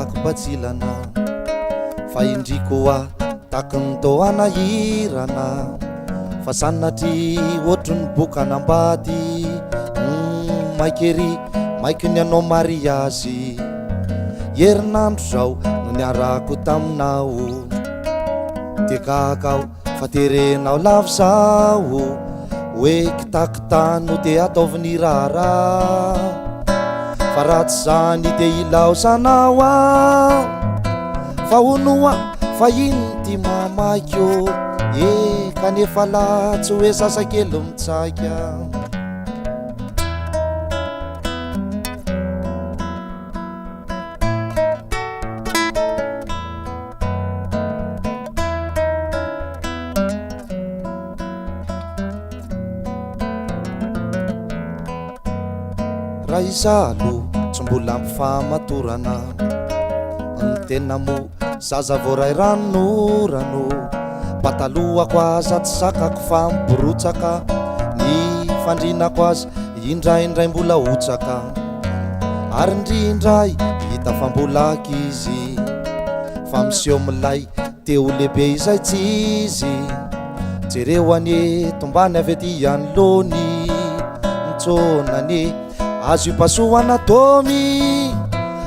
fakipatsilana fa indrikoa takindoanahirana fa sanatry ohatrony bokanambady maikery maikiny anao mariazy herinandro zao no niarako taminao tekakao fa terenao lavo zao hoe kitakitano te ataoviny rara fa ratsy zany te ilao sanao ao fa onoa fa ino ty mamaiko kanefa latsy hoe sasakely mitsaika raha izalo tsy mbola ampifamatorana ny tena mo zaza voray ranorano patalohako aza tsy sakako fa miborotsaka ny fandrinako azy indraindray mbola otsaka ary indrindray hita fa mbola akizy fa miseho milay teo lehibe izay tsy izy jereo anie tombany avy aty anolony nitsonany azo ipasohana tomy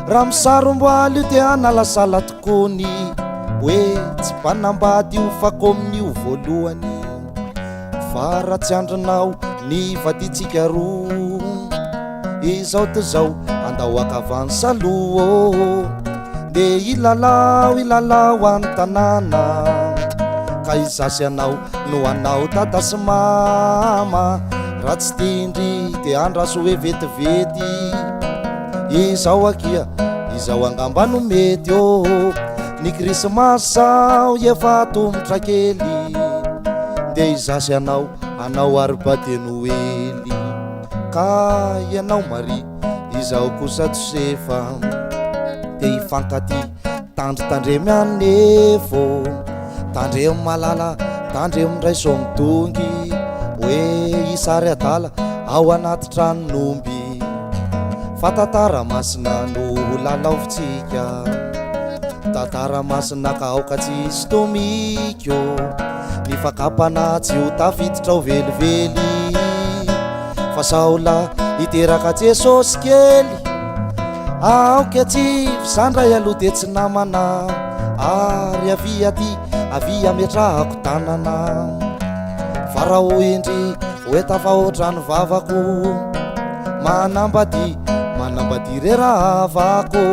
raha misaromboaly io te analasala tokony hoe tsy mpanambady io fakomin'io voalohany fa raha tsy andronao ny vaditsika roa izao to zao andao akavany saloha de ilalao any tanàna ka izasy anao no anao tata sy mama raha tsy tindry de andraso hoe vetivety izao akia izao angamba no mety ny krismasy sao efa tomotra kely de izasy anao arbade noely ka ianao mari izao kosa tsosefa de ifankaty tandry tandremy anefo tandremy malala tandremy ndray somitongy hoe isary adala ao anaty tranonomby fa tantara masina no lalaovitsika tantara masina ka aoka tsy isy tomikyo ny fakapana tsy ho tafiditra ho velively fa saola hiteraka jesosy kely aoka tsy fisandray aloha de tsy namana ary avia ty avia metrahako tanana fa raha ho endry hoe tafahoatrany vavako manambady re rahavako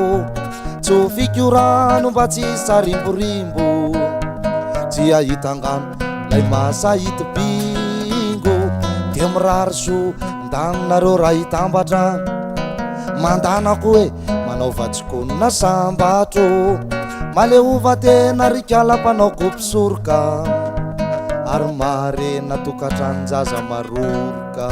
tsy ho fiky rano mba tsy sarimborimbo tsy ahitangano lay masahity bingo de mirariso ndaninareo raha hitambatra mandanako hoe manao vatsikonna sambatro maleova tena rikalam-panao kopisoroka ary mare natokatrany zaza maroroka